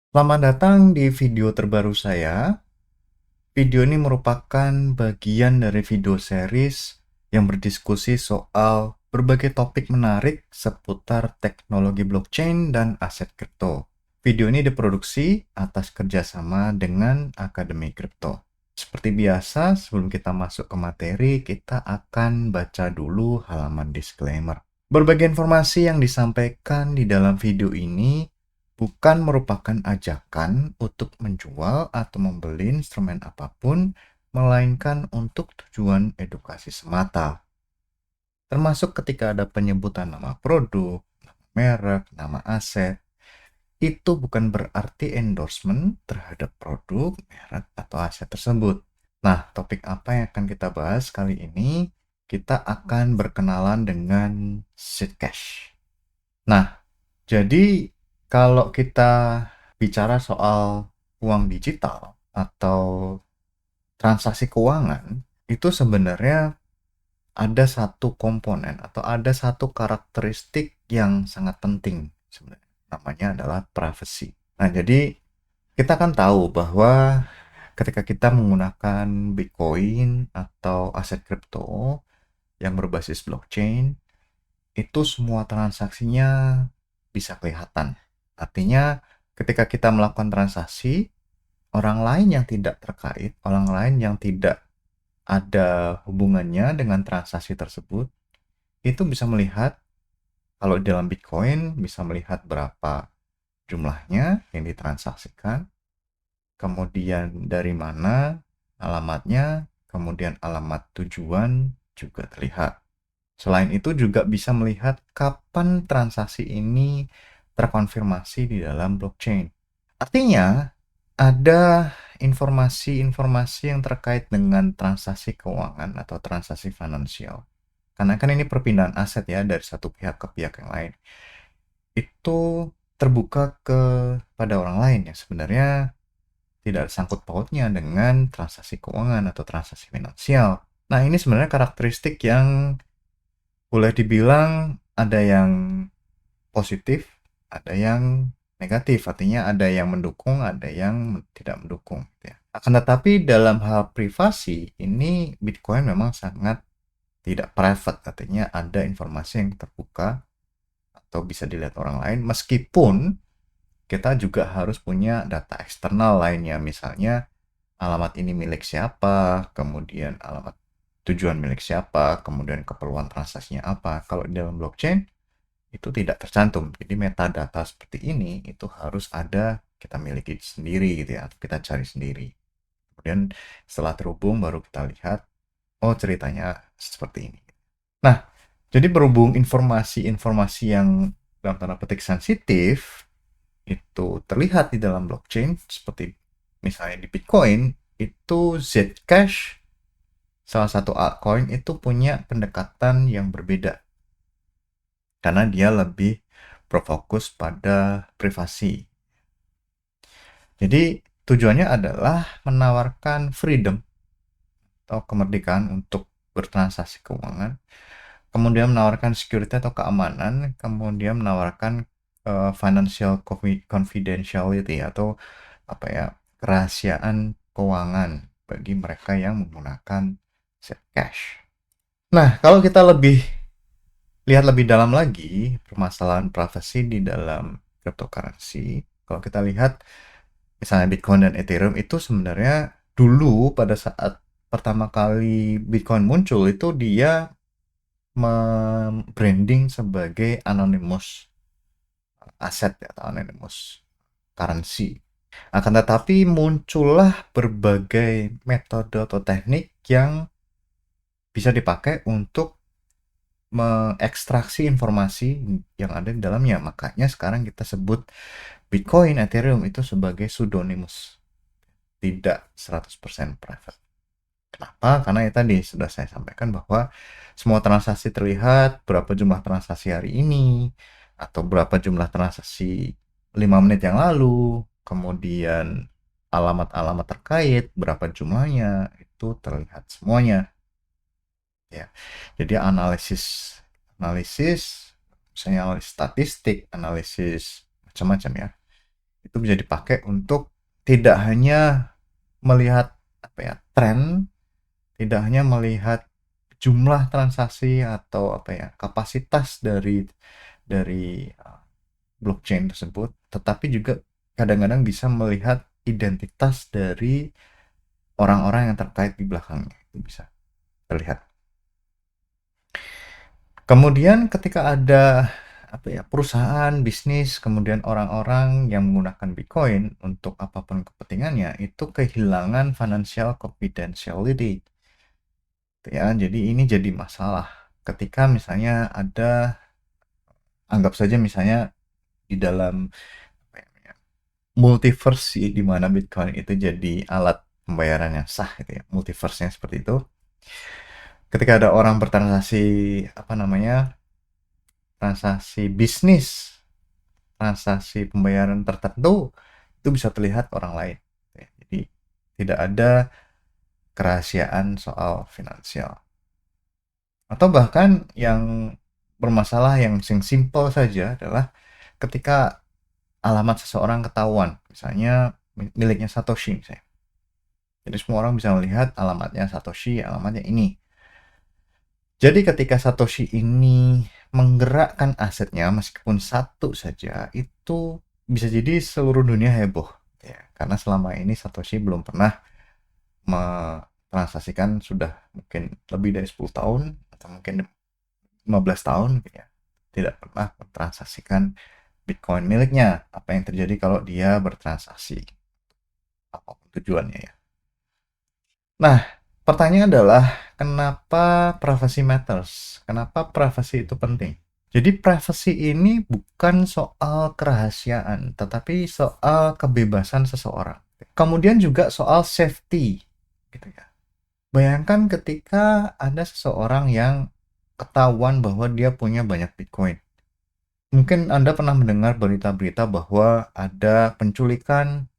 Selamat datang di video terbaru saya. Video ini merupakan bagian dari video series yang berdiskusi soal berbagai topik menarik seputar teknologi blockchain dan aset kripto. Video ini diproduksi atas kerjasama dengan Akademi Kripto. Seperti biasa, sebelum kita masuk ke materi, kita akan baca dulu halaman disclaimer. Berbagai informasi yang disampaikan di dalam video ini bukan merupakan ajakan untuk menjual atau membeli instrumen apapun, melainkan untuk tujuan edukasi semata. Termasuk ketika ada penyebutan nama produk, nama merek, nama aset, itu bukan berarti endorsement terhadap produk, merek, atau aset tersebut. Nah, topik apa yang akan kita bahas kali ini? Kita akan berkenalan dengan Zcash. Nah, jadi kalau kita bicara soal uang digital atau transaksi keuangan, itu sebenarnya ada satu komponen atau ada satu karakteristik yang sangat penting sebenarnya. Namanya adalah privacy. Nah, jadi kita kan tahu bahwa ketika kita menggunakan Bitcoin atau aset kripto yang berbasis blockchain, itu semua transaksinya bisa kelihatan. Artinya, ketika kita melakukan transaksi, orang lain yang tidak terkait, orang lain yang tidak ada hubungannya dengan transaksi tersebut, itu bisa melihat, kalau dalam Bitcoin, bisa melihat berapa jumlahnya yang ditransaksikan, kemudian dari mana alamatnya, kemudian alamat tujuan juga terlihat. Selain itu juga bisa melihat kapan transaksi ini terkonfirmasi di dalam blockchain. Artinya, ada informasi-informasi yang terkait dengan transaksi keuangan atau transaksi finansial. Karena kan ini perpindahan aset ya dari satu pihak ke pihak yang lain. Itu terbuka kepada orang lain yang sebenarnya tidak sangkut pautnya dengan transaksi keuangan atau transaksi finansial. Nah, ini sebenarnya karakteristik yang boleh dibilang ada yang positif, ada yang negatif. Artinya ada yang mendukung, ada yang tidak mendukung. Ya. Akan tetapi dalam hal privasi, ini Bitcoin memang sangat tidak private. Artinya ada informasi yang terbuka atau bisa dilihat orang lain. Meskipun kita juga harus punya data eksternal lainnya. Misalnya alamat ini milik siapa, kemudian alamat tujuan milik siapa, kemudian keperluan transaksinya apa. Kalau di dalam blockchain, itu tidak tercantum. Jadi metadata seperti ini itu harus ada, kita miliki sendiri gitu ya, atau kita cari sendiri. Kemudian setelah terhubung baru kita lihat, oh ceritanya seperti ini. Nah, jadi berhubung informasi-informasi yang dalam tanda petik sensitif itu terlihat di dalam blockchain, seperti misalnya di Bitcoin, itu Zcash, salah satu altcoin itu punya pendekatan yang berbeda karena dia lebih berfokus pada privasi. Jadi tujuannya adalah menawarkan freedom atau kemerdekaan untuk bertransaksi keuangan, kemudian menawarkan security atau keamanan, kemudian menawarkan financial confidentiality atau apa ya, kerahasiaan keuangan bagi mereka yang menggunakan Zcash. Nah, kalau kita lihat lebih dalam lagi permasalahan privacy di dalam cryptocurrency, kalau kita lihat misalnya Bitcoin dan Ethereum itu sebenarnya dulu pada saat pertama kali Bitcoin muncul itu dia branding sebagai anonymous aset atau anonymous currency. Akan tetapi muncullah berbagai metode atau teknik yang bisa dipakai untuk mengekstraksi informasi yang ada di dalamnya. Makanya sekarang kita sebut Bitcoin, Ethereum itu sebagai pseudonymous, tidak 100% private. Kenapa? Karena ya tadi sudah saya sampaikan bahwa semua transaksi terlihat, berapa jumlah transaksi hari ini, atau berapa jumlah transaksi 5 menit yang lalu, kemudian alamat-alamat terkait, berapa jumlahnya, itu terlihat semuanya. Ya. Jadi analisis, misalnya analisis statistik, analisis macam-macam ya. itu bisa dipakai untuk tidak hanya melihat tren, tidak hanya melihat jumlah transaksi atau kapasitas dari blockchain tersebut, tetapi juga kadang-kadang bisa melihat identitas dari orang-orang yang terkait di belakangnya. Itu bisa terlihat. Kemudian ketika ada perusahaan, bisnis, kemudian orang-orang yang menggunakan Bitcoin untuk apapun kepentingannya, itu kehilangan financial confidentiality. Ya, jadi ini jadi masalah. Ketika misalnya anggap saja misalnya di dalam multiverse di mana Bitcoin itu jadi alat pembayaran yang sah gitu ya, multiverse-nya seperti itu. Ketika ada orang bertransaksi transaksi bisnis, transaksi pembayaran tertentu, itu bisa terlihat orang lain. Jadi tidak ada kerahasiaan soal finansial. Atau bahkan yang bermasalah yang simple saja adalah ketika alamat seseorang ketahuan, misalnya miliknya Satoshi misalnya. Jadi semua orang bisa melihat alamatnya Satoshi, alamatnya ini. Jadi ketika Satoshi ini menggerakkan asetnya meskipun satu saja, itu bisa jadi seluruh dunia heboh. Ya, karena selama ini Satoshi belum pernah mentransaksikan, sudah mungkin lebih dari 10 tahun atau mungkin 15 tahun ya, tidak pernah mentransaksikan Bitcoin miliknya. Apa yang terjadi kalau dia bertransaksi? Apapun tujuannya ya. Nah, pertanyaan adalah kenapa privacy matters? Kenapa privacy itu penting? Jadi privacy ini bukan soal kerahasiaan, tetapi soal kebebasan seseorang. Kemudian juga soal safety, gitu ya. Bayangkan ketika ada seseorang yang ketahuan bahwa dia punya banyak Bitcoin. Mungkin Anda pernah mendengar berita-berita bahwa ada penculikan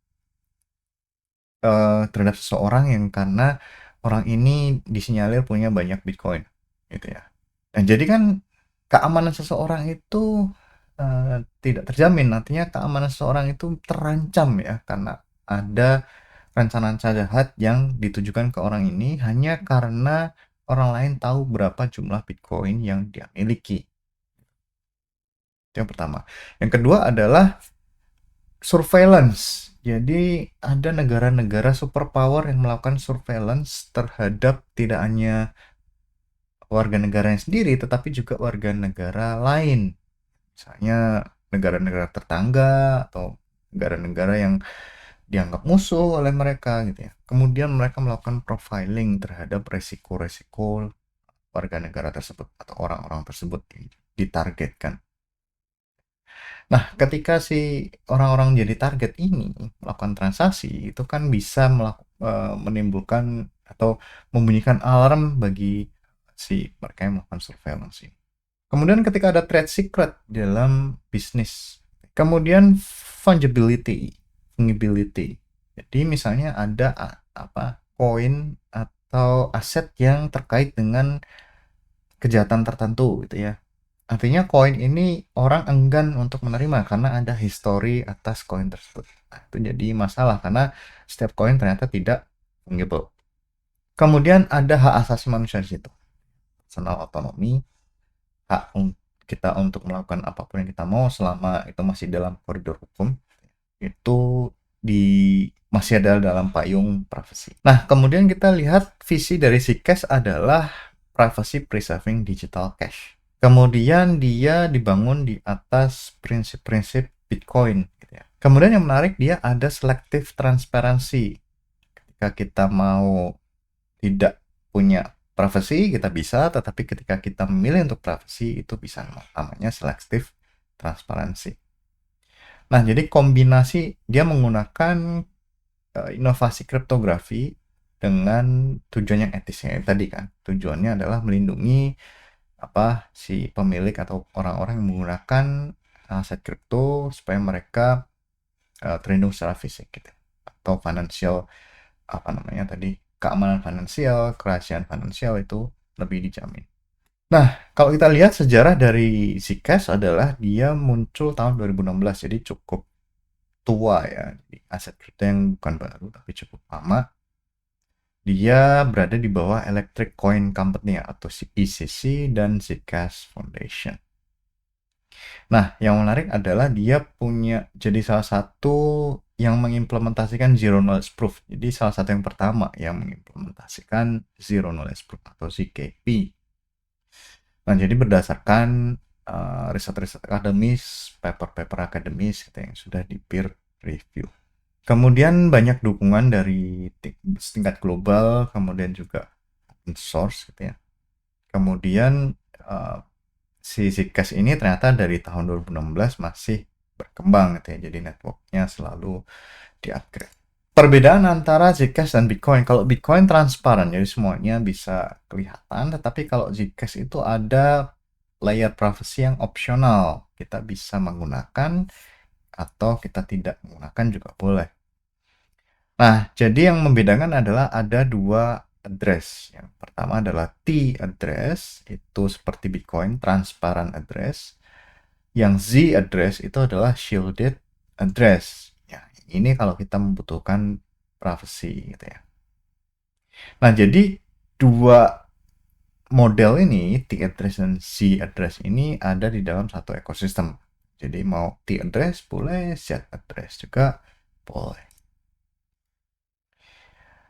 terhadap seseorang yang karena orang ini disinyalir punya banyak Bitcoin, gitu ya. Dan jadi kan keamanan seseorang itu tidak terjamin. Nantinya keamanan seseorang itu terancam ya, karena ada rencana-rencana jahat yang ditujukan ke orang ini hanya karena orang lain tahu berapa jumlah Bitcoin yang dia miliki. Itu yang pertama. Yang kedua adalah surveillance. Jadi ada negara-negara superpower yang melakukan surveillance terhadap tidak hanya warga negaranya sendiri, tetapi juga warga negara lain. Misalnya negara-negara tetangga atau negara-negara yang dianggap musuh oleh mereka gitu ya. Kemudian mereka melakukan profiling terhadap resiko-resiko warga negara tersebut atau orang-orang tersebut yang ditargetkan. Nah, ketika si orang-orang jadi target ini melakukan transaksi, itu kan bisa menimbulkan atau membunyikan alarm bagi si mereka yang melakukan surveillance ini. Kemudian ketika ada trade secret dalam bisnis, kemudian fungibility. Jadi misalnya ada koin atau aset yang terkait dengan kejahatan tertentu gitu ya. Artinya koin ini orang enggan untuk menerima karena ada history atas koin tersebut. Nah, itu jadi masalah karena setiap koin ternyata tidak fungible. Kemudian ada hak asasi manusia di situ. Personal autonomy, hak kita untuk melakukan apapun yang kita mau selama itu masih dalam koridor hukum. Itu masih ada dalam payung privacy. Nah, kemudian kita lihat visi dari si Cash adalah privacy preserving digital cash. Kemudian dia dibangun di atas prinsip-prinsip Bitcoin. Gitu ya. Kemudian yang menarik dia ada selective transparency. Ketika kita mau tidak punya privacy, kita bisa, tetapi ketika kita memilih untuk privacy, itu bisa namanya selective transparency. Nah, jadi kombinasi dia menggunakan inovasi kriptografi dengan tujuan yang etisnya tadi kan. Tujuannya adalah melindungi si pemilik atau orang-orang yang menggunakan aset kripto supaya mereka terlindung secara fisik gitu. Atau financial keamanan finansial, kerahasiaan finansial itu lebih dijamin. Nah, kalau kita lihat sejarah dari Zcash adalah dia muncul tahun 2016, jadi cukup tua ya, jadi aset kripto yang bukan baru tapi cukup lama. Dia berada di bawah Electric Coin Company atau ECC dan Zcash Foundation. Nah, yang menarik adalah dia punya jadi salah satu yang mengimplementasikan Zero Knowledge Proof. Jadi salah satu yang pertama yang mengimplementasikan Zero Knowledge Proof atau ZKP. Nah, jadi berdasarkan riset-riset akademis, paper-paper akademis gitu, yang sudah di peer review. Kemudian banyak dukungan dari tingkat global, kemudian juga open source gitu ya. Kemudian si Zcash ini ternyata dari tahun 2016 masih berkembang gitu ya. Jadi networknya selalu di-upgrade. Perbedaan antara Zcash dan Bitcoin. Kalau Bitcoin transparan, jadi semuanya bisa kelihatan. Tetapi kalau Zcash itu ada layer privacy yang opsional. Kita bisa menggunakan atau kita tidak menggunakan juga boleh. Nah, jadi yang membedakan adalah ada dua address. Yang pertama adalah T address, itu seperti Bitcoin, transparent address. Yang Z address itu adalah shielded address. Ya, ini kalau kita membutuhkan privacy gitu ya. Nah, jadi dua model ini, T address dan Z address ini ada di dalam satu ekosistem. Jadi mau T address boleh, Z address juga boleh.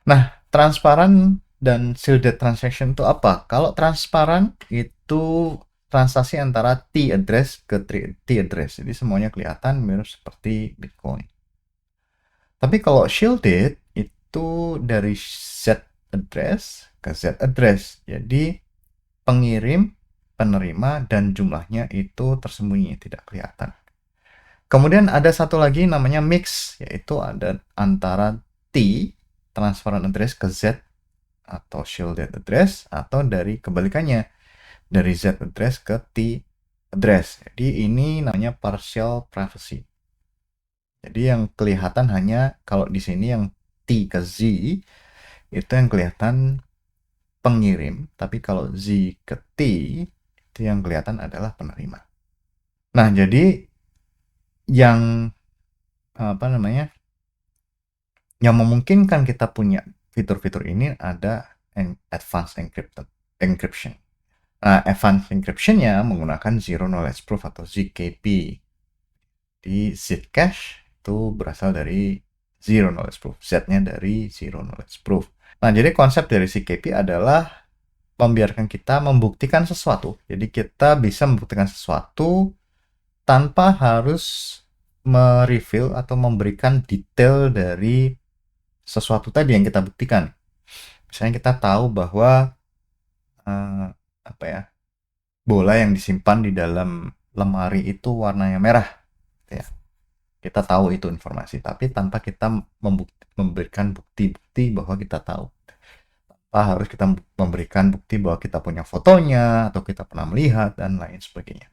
Nah, transparan dan shielded transaction itu apa? Kalau transparan itu transaksi antara T address ke T address. Jadi semuanya kelihatan mirip seperti Bitcoin. Tapi kalau shielded itu dari Z address ke Z address. Jadi pengirim, penerima, dan jumlahnya itu tersembunyi, tidak kelihatan. Kemudian ada satu lagi namanya mix, yaitu ada antara T, transparent address, ke Z atau shielded address, atau dari kebalikannya, dari Z address ke T address. Jadi ini namanya partial privacy. Jadi yang kelihatan hanya kalau di sini yang T ke Z itu yang kelihatan pengirim, tapi kalau Z ke T itu yang kelihatan adalah penerima. Nah, jadi yang apa namanya? Yang memungkinkan kita punya fitur-fitur ini ada advanced encryption. Nah, advanced encryption-nya menggunakan Zero Knowledge Proof atau ZKP. Di Zcash itu berasal dari Zero Knowledge Proof. Z-nya dari Zero Knowledge Proof. Nah, jadi konsep dari ZKP adalah membiarkan kita membuktikan sesuatu. Jadi kita bisa membuktikan sesuatu tanpa harus mereveal atau memberikan detail dari sesuatu tadi yang kita buktikan. Misalnya kita tahu bahwa apa ya, bola yang disimpan di dalam lemari itu warnanya merah, ya. Kita tahu itu informasi, tapi tanpa kita memberikan bukti-bukti bahwa kita tahu. Tanpa harus kita memberikan bukti bahwa kita punya fotonya atau kita pernah melihat dan lain sebagainya.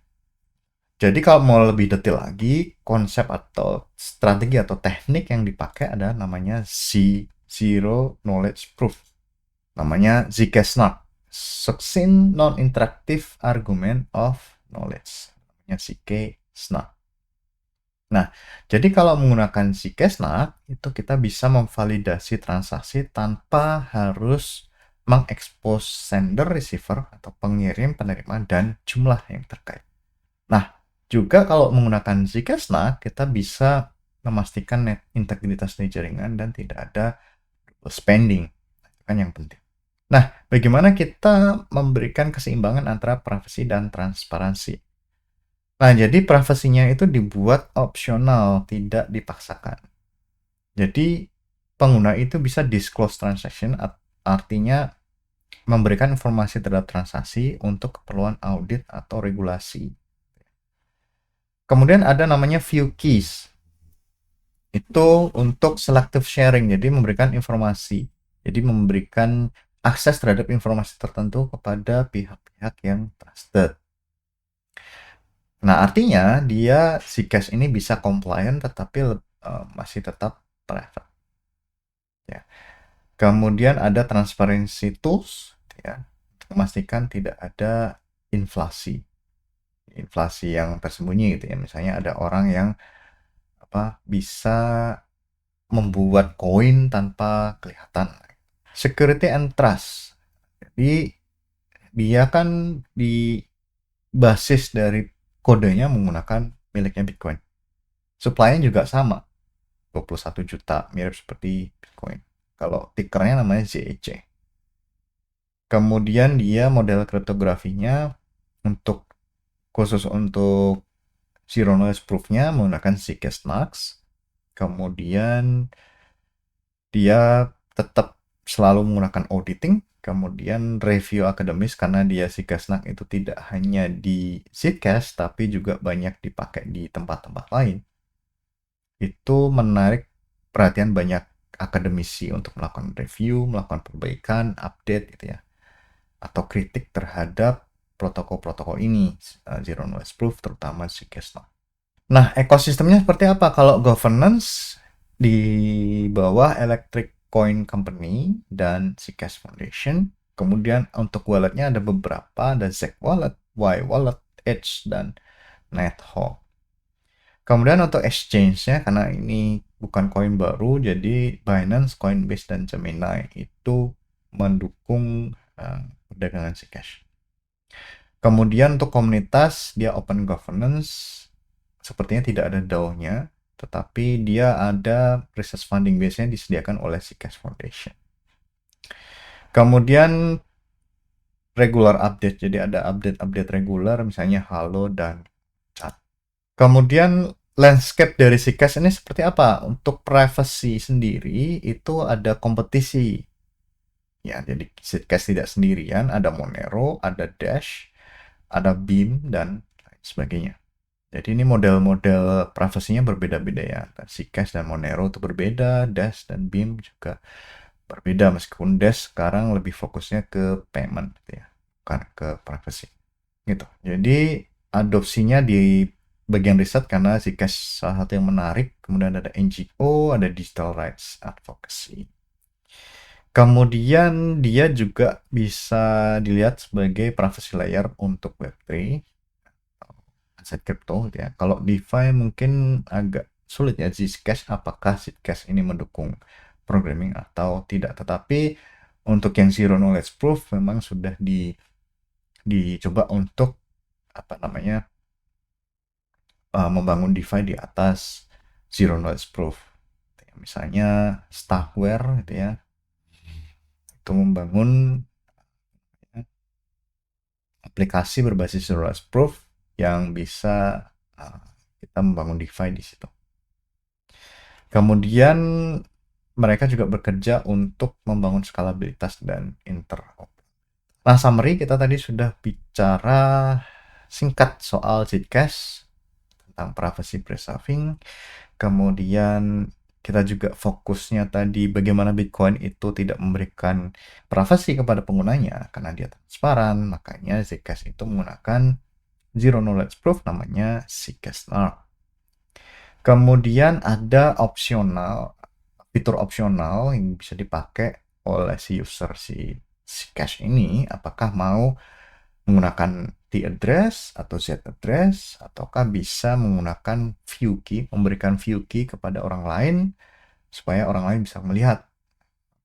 Jadi kalau mau lebih detail lagi, konsep atau strategi atau teknik yang dipakai adalah namanya Zero Knowledge Proof. Namanya Zcash-NARK. Succinct Non-Interactive Argument of Knowledge. Namanya Zcash-NARK. Nah, jadi kalau menggunakan Zcash-NARK, itu kita bisa memvalidasi transaksi tanpa harus mengekspos sender, receiver, atau pengirim, penerima, dan jumlah yang terkait. Nah, juga kalau menggunakan Zcash-NARK, kita bisa memastikan integritas dari jaringan dan tidak ada spending. Itu kan yang penting. Nah, bagaimana kita memberikan keseimbangan antara privasi dan transparansi? Nah, jadi privasinya itu dibuat opsional, tidak dipaksakan. Jadi, pengguna itu bisa disclose transaction, artinya memberikan informasi terhadap transaksi untuk keperluan audit atau regulasi. Kemudian ada namanya view keys. Itu untuk selective sharing, jadi memberikan informasi. Jadi memberikan akses terhadap informasi tertentu kepada pihak-pihak yang trusted. Nah, artinya dia Zcash ini bisa compliant tetapi masih tetap private. Ya. Kemudian ada transparency tools, ya, untuk memastikan tidak ada inflasi yang tersembunyi gitu ya. Misalnya ada orang yang bisa membuat koin tanpa kelihatan. Security and trust. Jadi dia kan di basis dari kodenya menggunakan miliknya Bitcoin. Supply-nya juga sama, 21 juta, mirip seperti Bitcoin. Kalau tickernya namanya ZEC. Kemudian dia model kriptografinya khusus untuk zero knowledge proof-nya menggunakan Zcash Nux. Kemudian dia tetap selalu menggunakan auditing, kemudian review akademis karena dia Zcash Nux itu tidak hanya di Zcash tapi juga banyak dipakai di tempat-tempat lain. Itu menarik perhatian banyak akademisi untuk melakukan review, melakukan perbaikan, update gitu ya, atau kritik terhadap protokol-protokol ini, zero knowledge proof terutama Zcash Nux. Nah, ekosistemnya seperti apa? Kalau governance di bawah Electric Coin Company dan Zcash Foundation. Kemudian untuk walletnya ada beberapa, ada Zec Wallet, Y Wallet, Edge, dan NetHawk. Kemudian untuk exchange-nya, karena ini bukan koin baru, jadi Binance, Coinbase, dan Gemini itu mendukung perdagangan Zcash. Kemudian untuk komunitas, dia open governance, sepertinya tidak ada DAO-nya, tetapi dia ada research funding biasanya disediakan oleh Zcash Foundation. Kemudian regular update, jadi ada update-update regular, misalnya Halo dan Chat. Kemudian landscape dari Zcash ini seperti apa? Untuk privacy sendiri itu ada kompetisi. Ya, jadi Zcash tidak sendirian, ada Monero, ada Dash, ada Beam, dan lain sebagainya. Jadi ini model-model privasinya berbeda-beda ya. Zcash dan Monero itu berbeda, Dash dan Beam juga berbeda, meskipun Dash sekarang lebih fokusnya ke payment gitu ya, bukan ke privacy. Gitu. Jadi adopsinya di bagian riset karena Zcash salah satu yang menarik, kemudian ada NGO, ada Digital Rights Advocacy. Kemudian dia juga bisa dilihat sebagai privacy layer untuk Web3, aset kripto gitu ya. Kalau DeFi mungkin agak sulit ya, Zcash, apakah Zcash ini mendukung programming atau tidak. Tetapi untuk yang zero knowledge proof memang sudah dicoba untuk membangun DeFi di atas zero knowledge proof. Misalnya Starkware gitu ya, itu membangun aplikasi berbasis zero knowledge proof yang bisa kita membangun DeFi di situ. Kemudian mereka juga bekerja untuk membangun skalabilitas dan interoperabilitas. Nah, summary kita tadi sudah bicara singkat soal Zcash, tentang privacy preserving. Kemudian kita juga fokusnya tadi bagaimana Bitcoin itu tidak memberikan privasi kepada penggunanya karena dia transparan, makanya Zcash itu menggunakan zero knowledge proof namanya Zcash Nux. Kemudian ada fitur opsional yang bisa dipakai oleh si user si Zcash ini, apakah mau menggunakan T address atau Z address, ataukah bisa menggunakan view key, memberikan view key kepada orang lain supaya orang lain bisa melihat,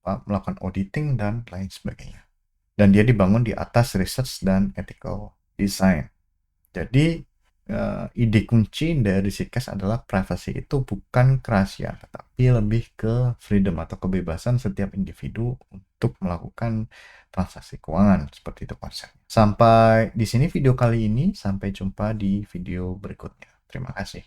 melakukan auditing dan lain sebagainya. Dan dia dibangun di atas research dan ethical design. Jadi ide kunci dari Zcash adalah privacy itu bukan kerahasiaan, tetapi lebih ke freedom atau kebebasan setiap individu untuk melakukan transaksi keuangan, seperti itu konsepnya. Sampai di sini video kali ini, sampai jumpa di video berikutnya. Terima kasih.